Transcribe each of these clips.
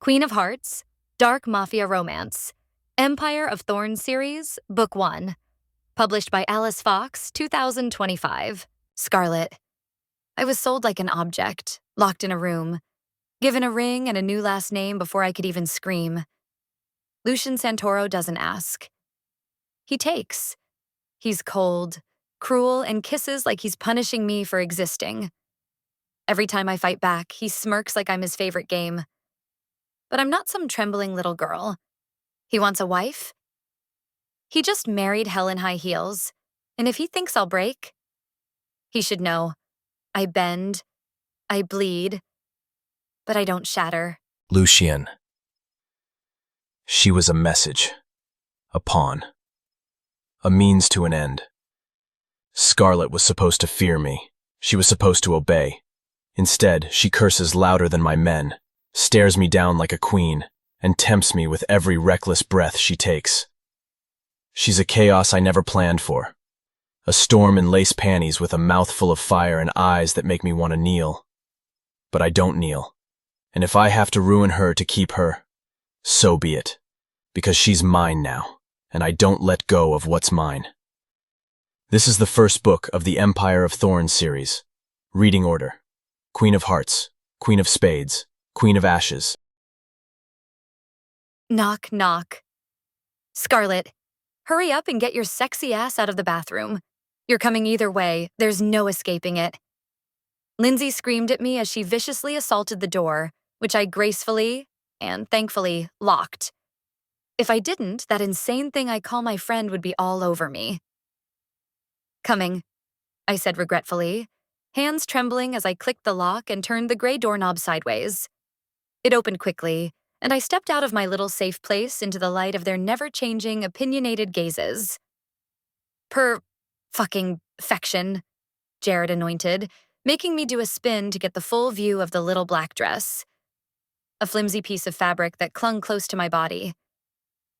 Queen of Hearts, Dark Mafia Romance, Empire of Thorns series, Book 1. Published by Alice Fox, 2025. Scarlett. I was sold like an object, locked in a room, given a ring and a new last name before I could even scream. Lucien Santoro doesn't ask. He takes. He's cold, cruel, and kisses like he's punishing me for existing. Every time I fight back, he smirks like I'm his favorite game. But I'm not some trembling little girl. He wants a wife? He just married hell in high heels, and if he thinks I'll break, he should know. I bend, I bleed, but I don't shatter. Lucien. She was a message, a pawn, a means to an end. Scarlett was supposed to fear me. She was supposed to obey. Instead, she curses louder than my men, stares me down like a queen, and tempts me with every reckless breath she takes. She's a chaos I never planned for. A storm in lace panties with a mouth full of fire and eyes that make me want to kneel. But I don't kneel. And if I have to ruin her to keep her, so be it. Because she's mine now, and I don't let go of what's mine. This is the first book of the Empire of Thorns series. Reading order: Queen of Hearts, Queen of Spades, Queen of Ashes. Knock, knock. Scarlett, hurry up and get your sexy ass out of the bathroom. You're coming either way, there's no escaping it. Lindsay screamed at me as she viciously assaulted the door, which I gracefully, and thankfully, locked. If I didn't, that insane thing I call my friend would be all over me. Coming, I said regretfully, hands trembling as I clicked the lock and turned the gray doorknob sideways. It opened quickly, and I stepped out of my little safe place into the light of their never-changing, opinionated gazes. Fucking fection, Jared anointed, making me do a spin to get the full view of the little black dress. A flimsy piece of fabric that clung close to my body.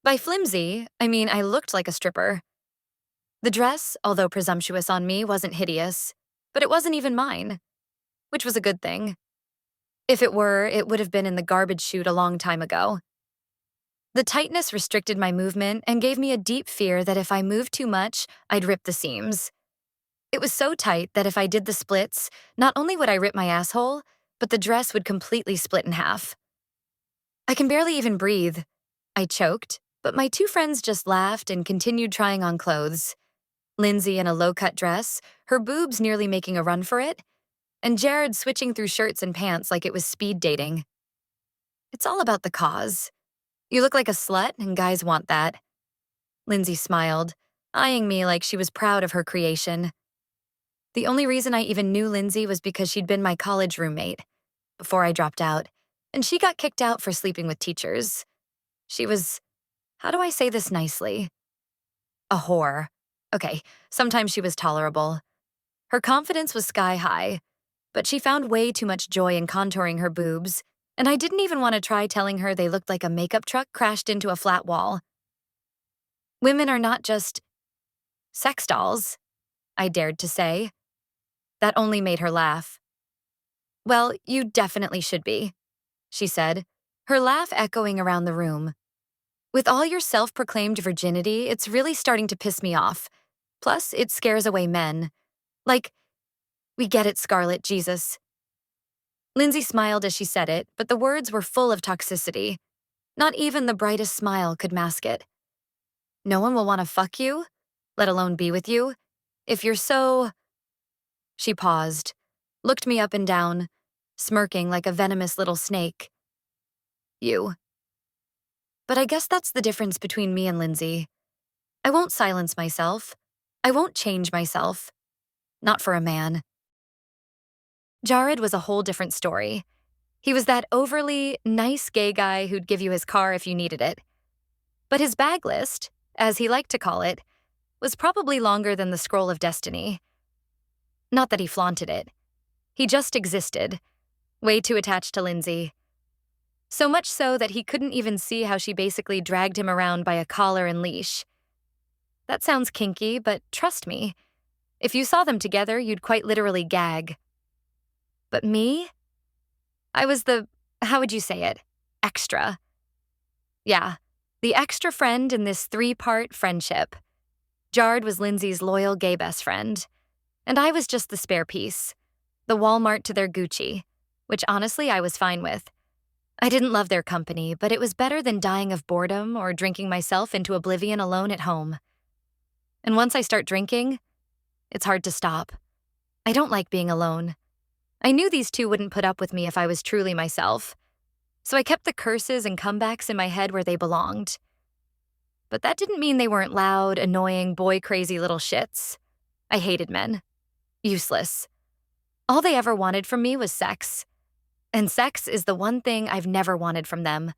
By flimsy, I mean I looked like a stripper. The dress, although presumptuous on me, wasn't hideous, but it wasn't even mine, which was a good thing. If it were, it would have been in the garbage chute a long time ago. The tightness restricted my movement and gave me a deep fear that if I moved too much, I'd rip the seams. It was so tight that if I did the splits, not only would I rip my asshole, but the dress would completely split in half. I can barely even breathe. I choked, but my two friends just laughed and continued trying on clothes. Lindsay in a low-cut dress, her boobs nearly making a run for it, and Jared switching through shirts and pants like it was speed dating. It's all about the cause. You look like a slut, and guys want that. Lindsay smiled, eyeing me like she was proud of her creation. The only reason I even knew Lindsay was because she'd been my college roommate, before I dropped out, and she got kicked out for sleeping with teachers. She was, how do I say this nicely? A whore. Okay, sometimes she was tolerable. Her confidence was sky high, but she found way too much joy in contouring her boobs, and I didn't even want to try telling her they looked like a makeup truck crashed into a flat wall. Women are not just sex dolls, I dared to say. That only made her laugh. Well, you definitely should be, she said, her laugh echoing around the room. With all your self-proclaimed virginity, it's really starting to piss me off. Plus, it scares away men. Like, we get it, Scarlett, Jesus. Lindsay smiled as she said it, but the words were full of toxicity. Not even the brightest smile could mask it. No one will want to fuck you, let alone be with you, if you're so... She paused, looked me up and down, smirking like a venomous little snake. You. But I guess that's the difference between me and Lindsay. I won't silence myself. I won't change myself. Not for a man. Jared was a whole different story. He was that overly nice gay guy who'd give you his car if you needed it. But his bag list, as he liked to call it, was probably longer than the scroll of destiny. Not that he flaunted it. He just existed, way too attached to Lindsay. So much so that he couldn't even see how she basically dragged him around by a collar and leash. That sounds kinky, but trust me, if you saw them together, you'd quite literally gag. But me? I was the, how would you say it? extra. Yeah, the extra friend in this three-part friendship. Jared was Lindsay's loyal gay best friend, and I was just the spare piece, the Walmart to their Gucci, which honestly I was fine with. I didn't love their company, but it was better than dying of boredom or drinking myself into oblivion alone at home. And once I start drinking, it's hard to stop. I don't like being alone. I knew these two wouldn't put up with me if I was truly myself, so I kept the curses and comebacks in my head where they belonged. But that didn't mean they weren't loud, annoying, boy-crazy little shits. I hated men. Useless. All they ever wanted from me was sex. And sex is the one thing I've never wanted from them.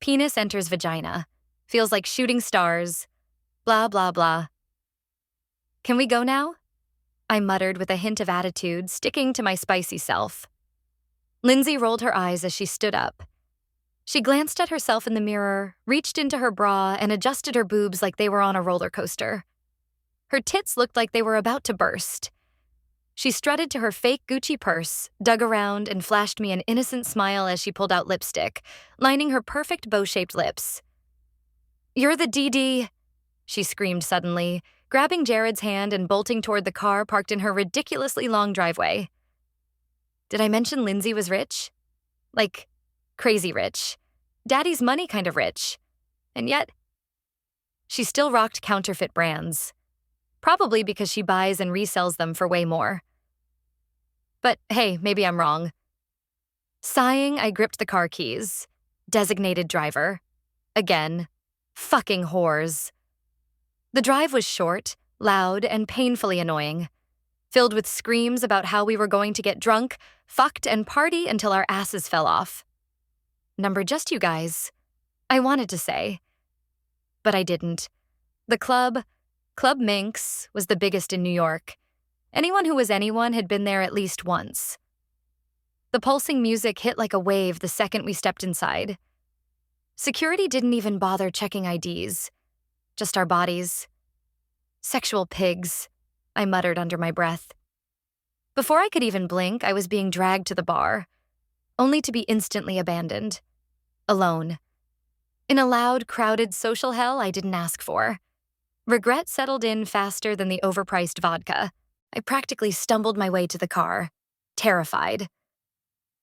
Penis enters vagina. Feels like shooting stars. Blah, blah, blah. Can we go now? I muttered with a hint of attitude sticking to my spicy self. Lindsay rolled her eyes as she stood up. She glanced at herself in the mirror, reached into her bra, and adjusted her boobs like they were on a roller coaster. Her tits looked like they were about to burst. She strutted to her fake Gucci purse, dug around, and flashed me an innocent smile as she pulled out lipstick, lining her perfect bow-shaped lips. "You're the DD," she screamed suddenly, grabbing Jared's hand and bolting toward the car parked in her ridiculously long driveway. Did I mention Lindsay was rich? Like, crazy rich. Daddy's money kind of rich. And yet, she still rocked counterfeit brands. Probably because she buys and resells them for way more. But hey, maybe I'm wrong. Sighing, I gripped the car keys. Designated driver. Again. Fucking whores. The drive was short, loud, and painfully annoying, filled with screams about how we were going to get drunk, fucked, and party until our asses fell off. Number just you guys. I wanted to say. But I didn't. The club, Club Minx, was the biggest in New York. Anyone who was anyone had been there at least once. The pulsing music hit like a wave the second we stepped inside. Security didn't even bother checking IDs. Just our bodies. Sexual pigs, I muttered under my breath. Before I could even blink, I was being dragged to the bar, only to be instantly abandoned. Alone. In a loud, crowded social hell I didn't ask for. Regret settled in faster than the overpriced vodka. I practically stumbled my way to the car, terrified.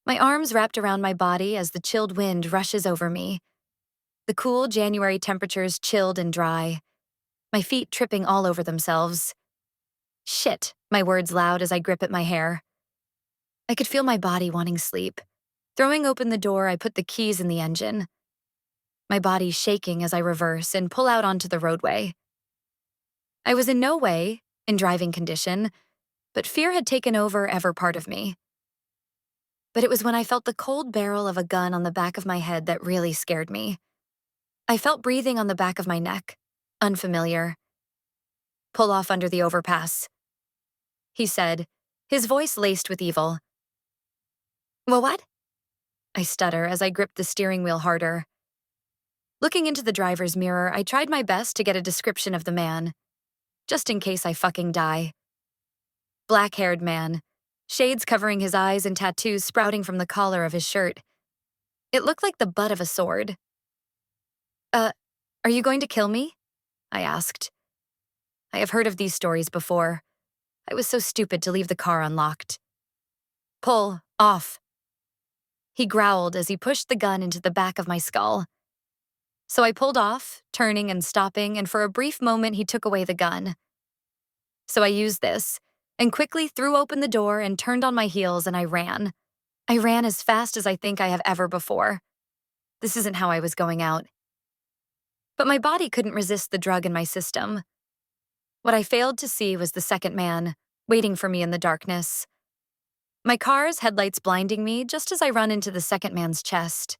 My arms wrapped around my body as the chilled wind rushes over me. The cool January temperatures chilled and dry. My feet tripping all over themselves. Shit, my words loud as I grip at my hair. I could feel my body wanting sleep. Throwing open the door, I put the keys in the engine. My body shaking as I reverse and pull out onto the roadway. I was in no way in driving condition, but fear had taken over every part of me. But it was when I felt the cold barrel of a gun on the back of my head that really scared me. I felt breathing on the back of my neck, unfamiliar. "Pull off under the overpass," he said, his voice laced with evil. "Well, what?" I stutter as I gripped the steering wheel harder. Looking into the driver's mirror, I tried my best to get a description of the man, just in case I fucking die. Black-haired man, shades covering his eyes and tattoos sprouting from the collar of his shirt. It looked like the butt of a sword. Are you going to kill me?" I asked. I have heard of these stories before. I was so stupid to leave the car unlocked. "Pull off," he growled as he pushed the gun into the back of my skull. So I pulled off, turning and stopping, and for a brief moment he took away the gun. So I used this, and quickly threw open the door and turned on my heels and I ran. I ran as fast as I think I have ever before. This isn't how I was going out. But my body couldn't resist the drug in my system. What I failed to see was the second man, waiting for me in the darkness. My car's headlights blinding me just as I run into the second man's chest.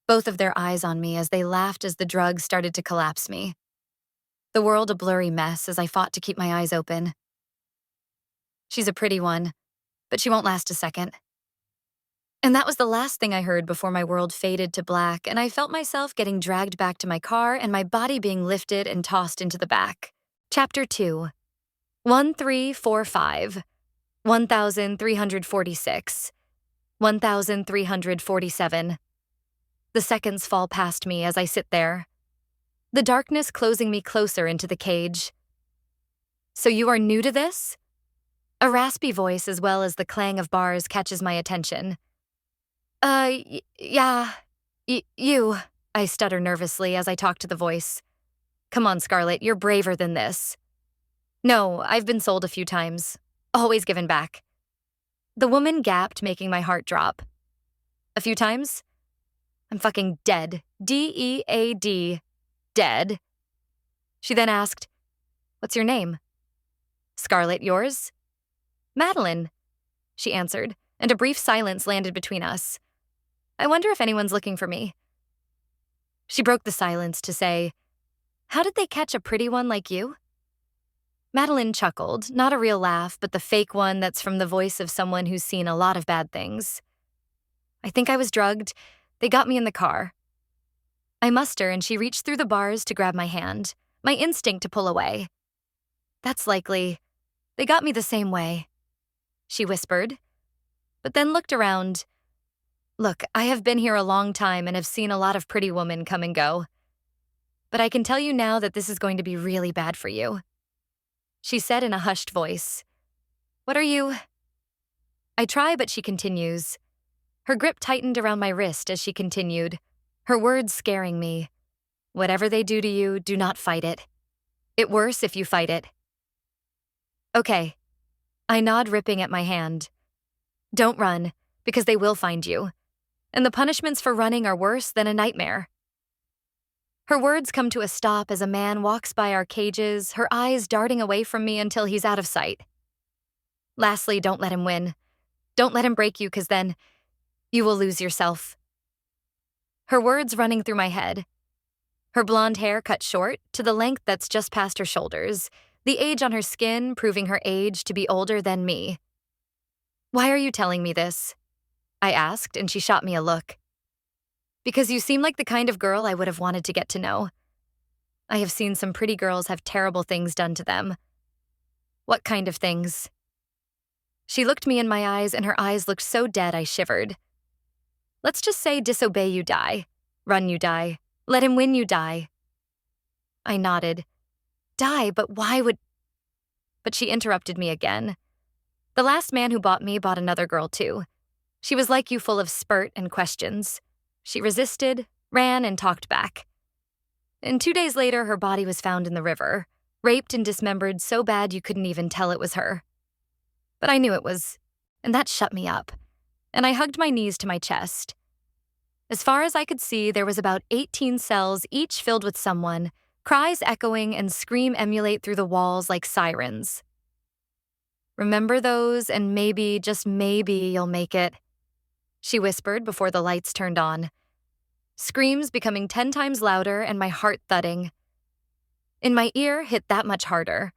Both of their eyes on me as they laughed as the drug started to collapse me. The world a blurry mess as I fought to keep my eyes open. She's a pretty one, but she won't last a second. And that was the last thing I heard before my world faded to black and I felt myself getting dragged back to my car and my body being lifted and tossed into the back. Chapter 2. 1345. 1346. 1347. The seconds fall past me as I sit there, the darkness closing me closer into the cage. So you are new to this? A raspy voice as well as the clang of bars catches my attention. Yeah, you, I stutter nervously as I talk to the voice. Come on, Scarlett, you're braver than this. No, I've been sold a few times. Always given back. The woman gasped, making my heart drop. A few times? I'm fucking dead. D-E-A-D. Dead. She then asked, "What's your name?" "Scarlett, yours?" "Madeline," she answered, and a brief silence landed between us. I wonder if anyone's looking for me. She broke the silence to say, "How did they catch a pretty one like you?" Madeline chuckled, not a real laugh, but the fake one that's from the voice of someone who's seen a lot of bad things. "I think I was drugged. They got me in the car." I muster and she reached through the bars to grab my hand, my instinct to pull away. "That's likely. They got me the same way," she whispered, but then looked around. "Look, I have been here a long time and have seen a lot of pretty women come and go. But I can tell you now that this is going to be really bad for you," she said in a hushed voice. "What are you?" I try, but she continues. Her grip tightened around my wrist as she continued, her words scaring me. "Whatever they do to you, do not fight it. It's worse if you fight it." "Okay." I nod, ripping at my hand. "Don't run, because they will find you. And the punishments for running are worse than a nightmare." Her words come to a stop as a man walks by our cages, her eyes darting away from me until he's out of sight. "Lastly, don't let him win. Don't let him break you, because then you will lose yourself." Her words running through my head. Her blonde hair cut short, to the length that's just past her shoulders, the age on her skin proving her age to be older than me. "Why are you telling me this?" I asked, and she shot me a look. "Because you seem like the kind of girl I would have wanted to get to know. I have seen some pretty girls have terrible things done to them." "What kind of things?" She looked me in my eyes, and her eyes looked so dead I shivered. "Let's just say disobey, you die. Run, you die. Let him win, you die." I nodded. "Die, but why would—" But she interrupted me again. "The last man who bought me bought another girl too. She was like you, full of spurt and questions. She resisted, ran, and talked back. And 2 days later, her body was found in the river, raped and dismembered so bad you couldn't even tell it was her. But I knew it was, and that shut me up, and I hugged my knees to my chest. As far as I could see, there was about 18 cells, each filled with someone, cries echoing and scream emulate through the walls like sirens. Remember those, and maybe, just maybe, you'll make it," she whispered before the lights turned on. Screams becoming 10 times louder and my heart thudding. In my ear hit that much harder.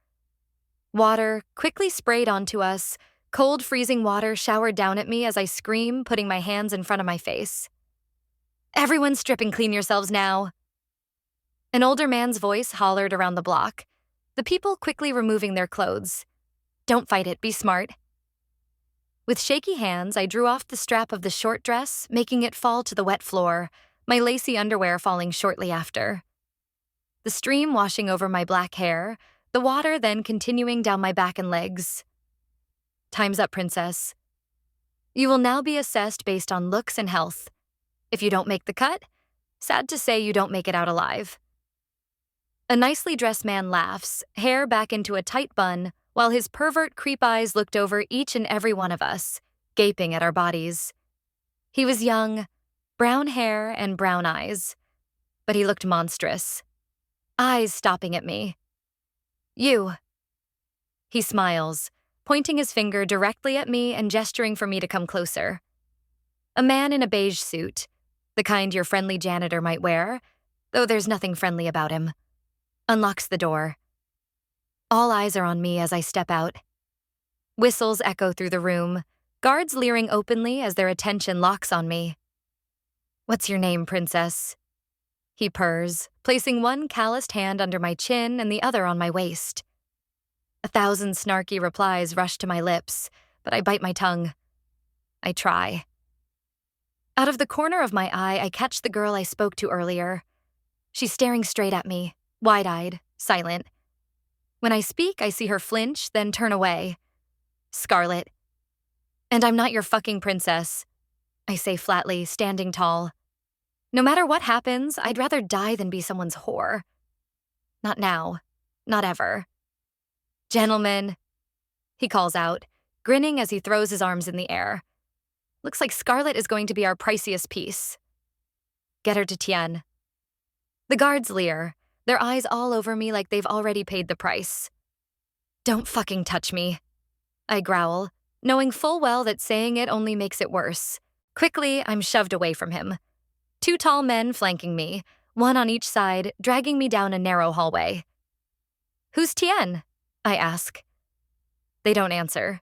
Water quickly sprayed onto us, cold freezing water showered down at me as I scream, putting my hands in front of my face. "Everyone strip and clean yourselves now." An older man's voice hollered around the block, the people quickly removing their clothes. "Don't fight it, be smart." With shaky hands, I drew off the strap of the short dress, making it fall to the wet floor, my lacy underwear falling shortly after. The stream washing over my black hair, the water then continuing down my back and legs. "Time's up, princess. You will now be assessed based on looks and health. If you don't make the cut, sad to say you don't make it out alive." A nicely dressed man laughs, hair back into a tight bun, while his pervert creep eyes looked over each and every one of us, gaping at our bodies. He was young, brown hair and brown eyes, but he looked monstrous. Eyes stopping at me. "You." He smiles, pointing his finger directly at me and gesturing for me to come closer. A man in a beige suit, the kind your friendly janitor might wear, though there's nothing friendly about him, unlocks the door. All eyes are on me as I step out. Whistles echo through the room, guards leering openly as their attention locks on me. "What's your name, princess?" He purrs, placing one calloused hand under my chin and the other on my waist. 1,000 snarky replies rush to my lips, but I bite my tongue. I try. Out of the corner of my eye, I catch the girl I spoke to earlier. She's staring straight at me, wide-eyed, silent. When I speak, I see her flinch, then turn away. Scarlett. And I'm not your fucking princess, I say flatly, standing tall. No matter what happens, I'd rather die than be someone's whore. Not now. Not ever. Gentlemen, he calls out, grinning as he throws his arms in the air. Looks like Scarlett is going to be our priciest piece. Get her to Tien. The guards leer, their eyes all over me like they've already paid the price. Don't fucking touch me, I growl, knowing full well that saying it only makes it worse. Quickly, I'm shoved away from him. Two tall men flanking me, one on each side, dragging me down a narrow hallway. Who's Tien? I ask. They don't answer.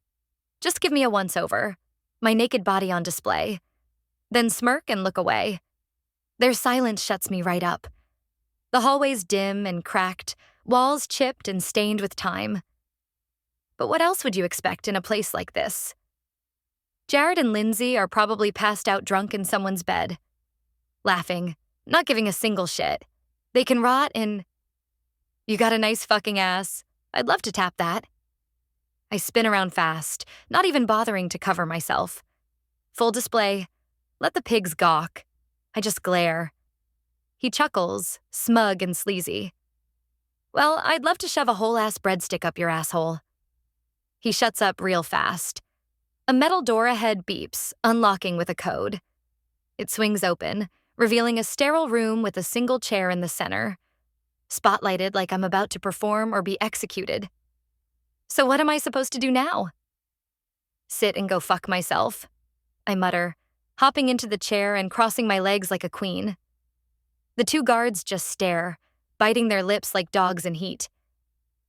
Just give me a once-over, my naked body on display. Then smirk and look away. Their silence shuts me right up. The hallway's dim and cracked, walls chipped and stained with time. But what else would you expect in a place like this? Jared and Lindsay are probably passed out drunk in someone's bed. Laughing, not giving a single shit. They can rot in... You got a nice fucking ass. I'd love to tap that. I spin around fast, not even bothering to cover myself. Full display. Let the pigs gawk. I just glare. He chuckles, smug and sleazy. Well, I'd love to shove a whole-ass breadstick up your asshole. He shuts up real fast. A metal door ahead beeps, unlocking with a code. It swings open, revealing a sterile room with a single chair in the center. Spotlighted like I'm about to perform or be executed. So what am I supposed to do now? Sit and go fuck myself, I mutter, hopping into the chair and crossing my legs like a queen. The two guards just stare, biting their lips like dogs in heat.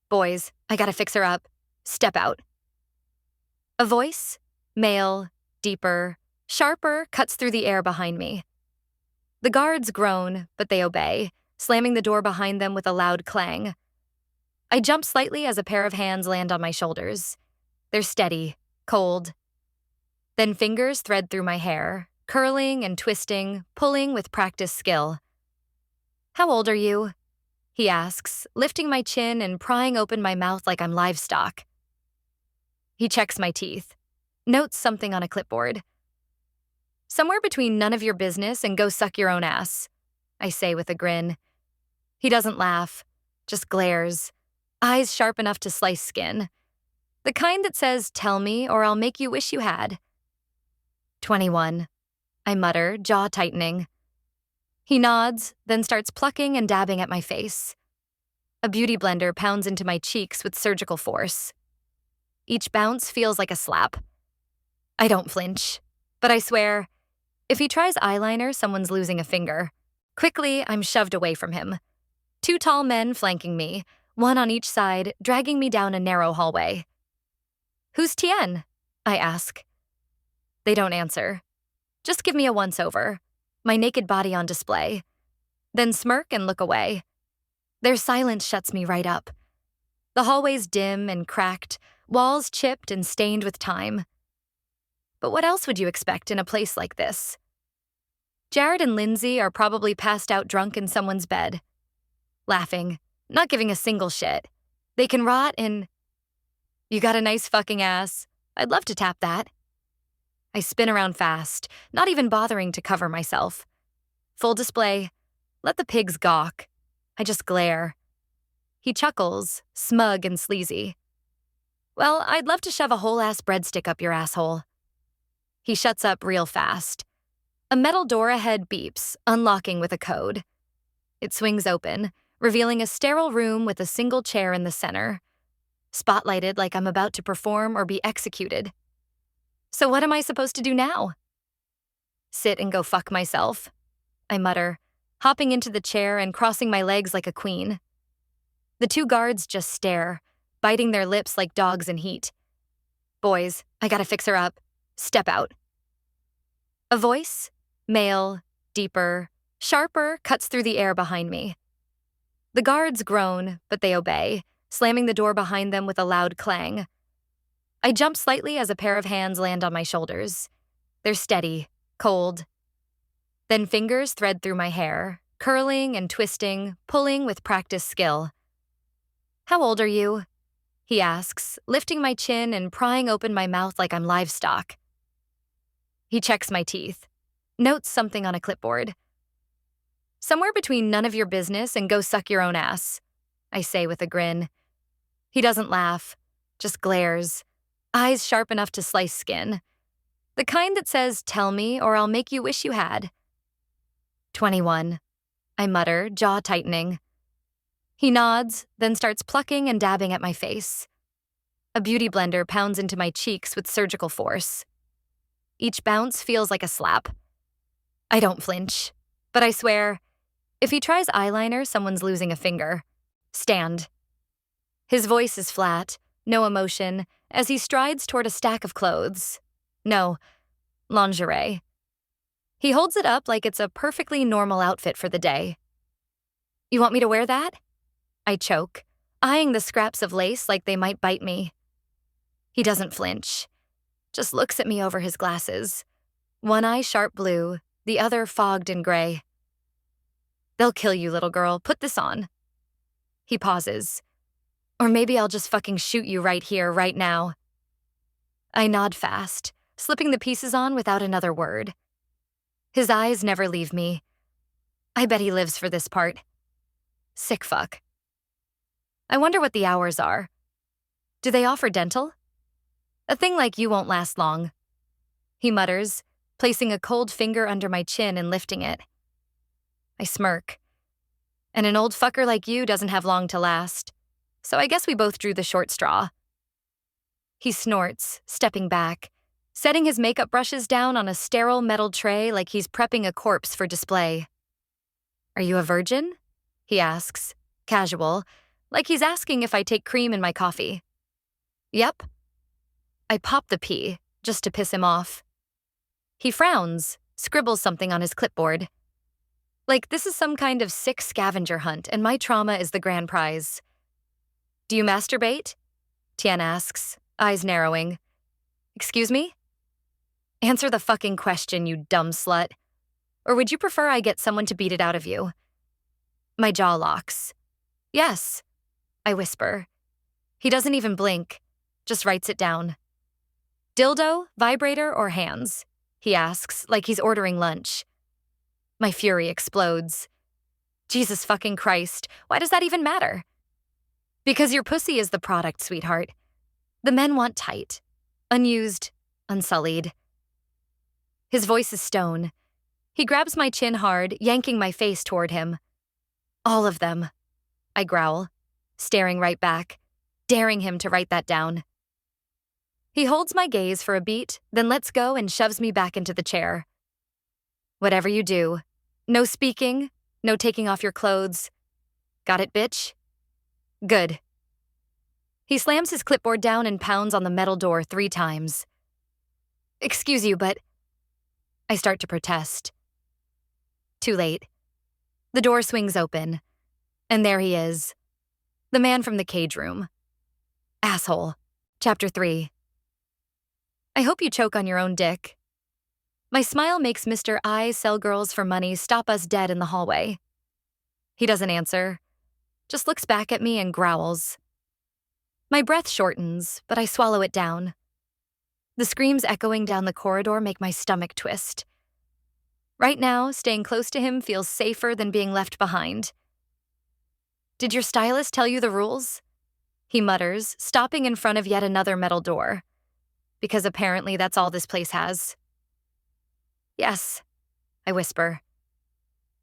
Boys, I gotta fix her up. Step out. A voice, male, deeper, sharper, cuts through the air behind me. The guards groan, but they obey, slamming the door behind them with a loud clang. I jump slightly as a pair of hands land on my shoulders. They're steady, cold. Then fingers thread through my hair, curling and twisting, pulling with practiced skill. How old are you? He asks, lifting my chin and prying open my mouth like I'm livestock. He checks my teeth, notes something on a clipboard. Somewhere between none of your business and go suck your own ass, I say with a grin. He doesn't laugh, just glares, eyes sharp enough to slice skin. The kind that says, tell me or I'll make you wish you had. 21, I mutter, jaw tightening. He nods, then starts plucking and dabbing at my face. A beauty blender pounds into my cheeks with surgical force. Each bounce feels like a slap. I don't flinch, but I swear, if he tries eyeliner, someone's losing a finger. Quickly, I'm shoved away from him. Two tall men flanking me, one on each side, dragging me down a narrow hallway. Who's Tien? I ask. They don't answer. Just give me a once-over, my naked body on display. Then smirk and look away. Their silence shuts me right up. The hallway's dim and cracked, walls chipped and stained with time. But what else would you expect in a place like this? Jared and Lindsay are probably passed out drunk in someone's bed. Laughing, not giving a single shit. They can rot in... You got a nice fucking ass. I'd love to tap that. I spin around fast, not even bothering to cover myself. Full display. Let the pigs gawk. I just glare. He chuckles, smug and sleazy. Well, I'd love to shove a whole-ass breadstick up your asshole. He shuts up real fast. A metal door ahead beeps, unlocking with a code. It swings open, revealing a sterile room with a single chair in the center. Spotlighted like I'm about to perform or be executed. So what am I supposed to do now? Sit and go fuck myself, I mutter, hopping into the chair and crossing my legs like a queen. The two guards just stare, biting their lips like dogs in heat. Boys, I gotta fix her up. Step out. A voice, male, deeper, sharper, cuts through the air behind me. The guards groan, but they obey, slamming the door behind them with a loud clang. I jump slightly as a pair of hands land on my shoulders. They're steady, cold. Then fingers thread through my hair, curling and twisting, pulling with practiced skill. "How old are you?" he asks, lifting my chin and prying open my mouth like I'm livestock. He checks my teeth, notes something on a clipboard. "Somewhere between none of your business and go suck your own ass," I say with a grin. He doesn't laugh, just glares, eyes sharp enough to slice skin. The kind that says, "Tell me or I'll make you wish you had." 21, I mutter, jaw tightening. He nods, then starts plucking and dabbing at my face. A beauty blender pounds into my cheeks with surgical force. Each bounce feels like a slap. I don't flinch, but I swear, if he tries eyeliner, someone's losing a finger. Stand. His voice is flat, no emotion, as he strides toward a stack of clothes. No, lingerie. He holds it up like it's a perfectly normal outfit for the day. "You want me to wear that?" I choke, eyeing the scraps of lace like they might bite me. He doesn't flinch, just looks at me over his glasses. One eye sharp blue, the other fogged in gray. "They'll kill you, little girl. Put this on." He pauses. "Or maybe I'll just fucking shoot you right here, right now." I nod fast, slipping the pieces on without another word. His eyes never leave me. I bet he lives for this part. Sick fuck. I wonder what the hours are. Do they offer dental? "A thing like you won't last long," he mutters, placing a cold finger under my chin and lifting it. I smirk. "And an old fucker like you doesn't have long to last. So I guess we both drew the short straw." He snorts, stepping back, setting his makeup brushes down on a sterile metal tray like he's prepping a corpse for display. "Are you a virgin?" he asks, casual, like he's asking if I take cream in my coffee. "Yep." I pop the P, just to piss him off. He frowns, scribbles something on his clipboard. Like this is some kind of sick scavenger hunt and my trauma is the grand prize. "Do you masturbate?" Tian asks, eyes narrowing. "Excuse me?" "Answer the fucking question, you dumb slut. Or would you prefer I get someone to beat it out of you?" My jaw locks. "Yes," I whisper. He doesn't even blink, just writes it down. "Dildo, vibrator, or hands?" he asks, like he's ordering lunch. My fury explodes. Jesus fucking Christ, why does that even matter? "Because your pussy is the product, sweetheart. The men want tight, unused, unsullied." His voice is stone. He grabs my chin hard, yanking my face toward him. "All of them," I growl, staring right back, daring him to write that down. He holds my gaze for a beat, then lets go and shoves me back into the chair. "Whatever you do, no speaking, no taking off your clothes. Got it, bitch?" "Good." He slams his clipboard down and pounds on the metal door 3 times. "Excuse you, but..." I start to protest. Too late. The door swings open, and there he is. The man from the cage room. Asshole. Chapter 3. I hope you choke on your own dick. My smile makes Mr. I sell girls for money stop us dead in the hallway. He doesn't answer, just looks back at me and growls. My breath shortens, but I swallow it down. The screams echoing down the corridor make my stomach twist. Right now, staying close to him feels safer than being left behind. "Did your stylist tell you the rules?" he mutters, stopping in front of yet another metal door. Because apparently that's all this place has. "Yes," I whisper.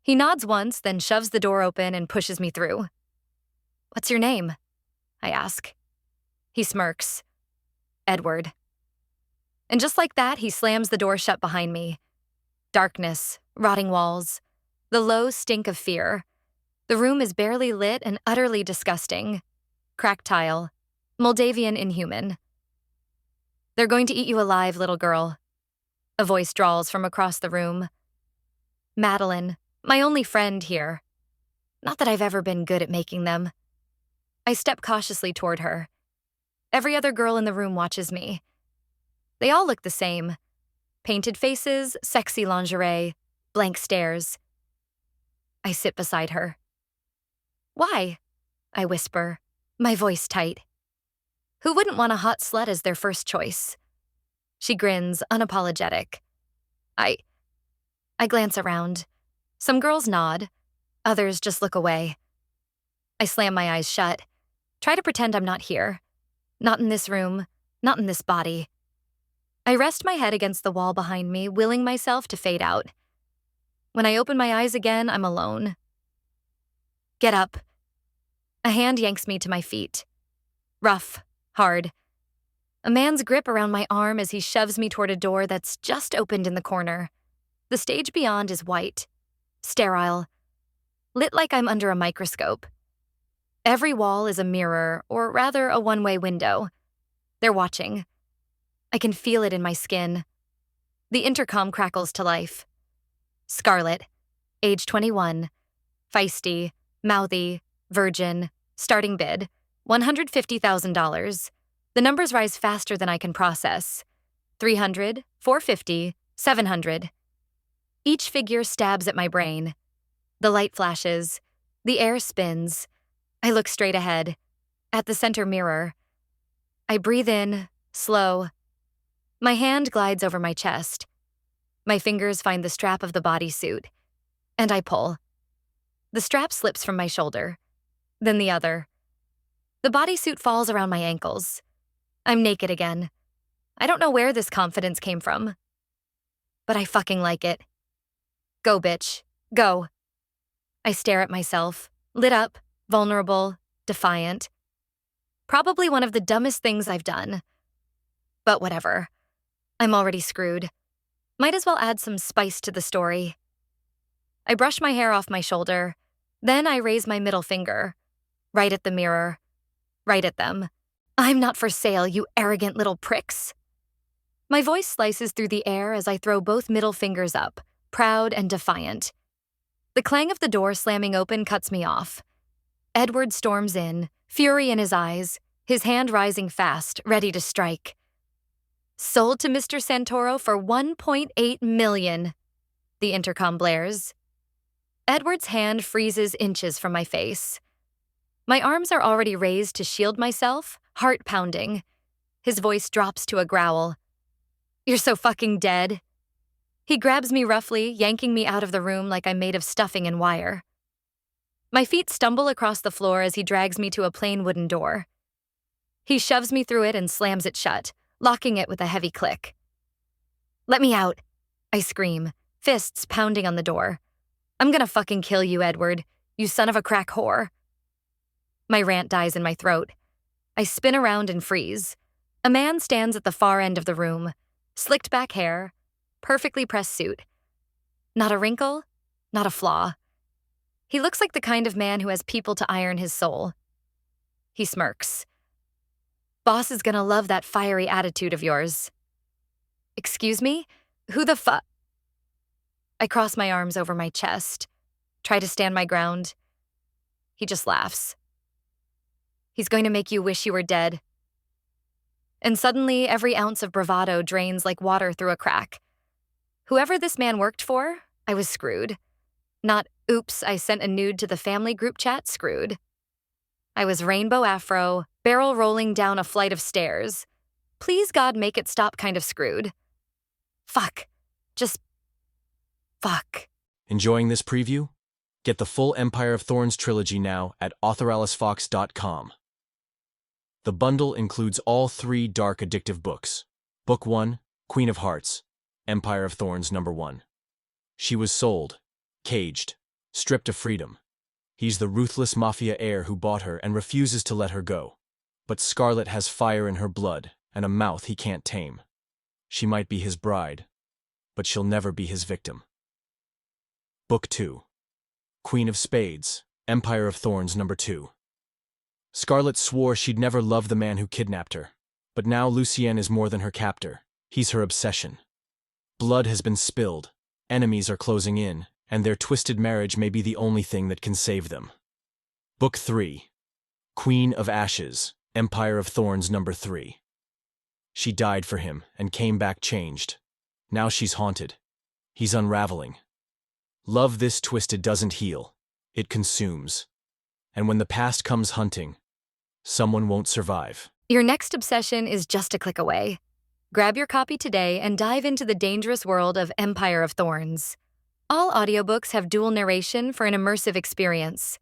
He nods once, then shoves the door open and pushes me through. "What's your name?" I ask. He smirks. "Edward." And just like that, he slams the door shut behind me. Darkness, rotting walls, the low stink of fear. The room is barely lit and utterly disgusting. Cracked tile, Moldavian inhuman. "They're going to eat you alive, little girl." A voice drawls from across the room. Madeline, my only friend here. Not that I've ever been good at making them. I step cautiously toward her. Every other girl in the room watches me. They all look the same. Painted faces, sexy lingerie, Blank stares. I sit beside her. Why? I whisper, my voice tight. Who wouldn't want a hot slut as their first choice? She grins, unapologetic. I glance around. Some girls nod, others just look away. I slam my eyes shut, try to pretend I'm not here. Not in this room, not in this body. I rest my head against the wall behind me, willing myself to fade out. When I open my eyes again, I'm alone. Get up. A hand yanks me to my feet. Rough, hard. A man's grip around my arm as he shoves me toward a door that's just opened in the corner. The stage beyond is white, sterile, lit like I'm under a microscope. Every wall is a mirror, or rather a one-way window. They're watching. I can feel it in my skin. The intercom crackles to life. Scarlett, age 21, feisty, mouthy, virgin, starting bid, $150,000. The numbers rise faster than I can process. 300, 450, 700. Each figure stabs at my brain. The light flashes. The air spins. I look straight ahead, at the center mirror. I breathe in, slow. My hand glides over my chest. My fingers find the strap of the bodysuit, and I pull. The strap slips from my shoulder, then the other. The bodysuit falls around my ankles. I'm naked again. I don't know where this confidence came from, but I fucking like it. Go, bitch. Go. I stare at myself, lit up, vulnerable, defiant. Probably one of the dumbest things I've done. But whatever. I'm already screwed. Might as well add some spice to the story. I brush my hair off my shoulder. Then I raise my middle finger. Right at the mirror. Right at them. I'm not for sale, you arrogant little pricks. My voice slices through the air as I throw both middle fingers up, proud and defiant. The clang of the door slamming open cuts me off. Edward storms in, fury in his eyes, his hand rising fast, ready to strike. Sold to Mr. Santoro for $1.8 million, the intercom blares. Edward's hand freezes inches from my face. My arms are already raised to shield myself, heart pounding. His voice drops to a growl. You're so fucking dead. He grabs me roughly, yanking me out of the room like I'm made of stuffing and wire. My feet stumble across the floor as he drags me to a plain wooden door. He shoves me through it and slams it shut, locking it with a heavy click. Let me out, I scream, fists pounding on the door. I'm gonna fucking kill you, Edward, you son of a crack whore. My rant dies in my throat. I spin around and freeze. A man stands at the far end of the room, slicked back hair, perfectly pressed suit. Not a wrinkle, not a flaw. He looks like the kind of man who has people to iron his soul. He smirks. Boss is gonna love that fiery attitude of yours. Excuse me? Who the fu— I cross my arms over my chest, try to stand my ground. He just laughs. He's going to make you wish you were dead. And suddenly, every ounce of bravado drains like water through a crack. Whoever this man worked for, I was screwed. Not, oops, I sent a nude to the family group chat, screwed. I was rainbow afro, barrel rolling down a flight of stairs. Please God make it stop kind of screwed. Fuck. Just fuck. Enjoying this preview? Get the full Empire of Thorns trilogy now at authoralicefox.com. The bundle includes all 3 dark addictive books. Book 1, Queen of Hearts, Empire of Thorns #1. She was sold, caged, stripped of freedom. He's the ruthless Mafia heir who bought her and refuses to let her go. But Scarlett has fire in her blood and a mouth he can't tame. She might be his bride, but she'll never be his victim. Book 2, Queen of Spades, Empire of Thorns #2. Scarlett swore she'd never love the man who kidnapped her, but now Lucien is more than her captor. He's her obsession. Blood has been spilled, enemies are closing in, and their twisted marriage may be the only thing that can save them. Book 3, Queen of Ashes, Empire of Thorns #3. She died for him and came back changed. Now she's haunted. He's unraveling. Love this twisted doesn't heal. It consumes. And when the past comes hunting, someone won't survive. Your next obsession is just a click away. Grab your copy today and dive into the dangerous world of Empire of Thorns. All audiobooks have dual narration for an immersive experience.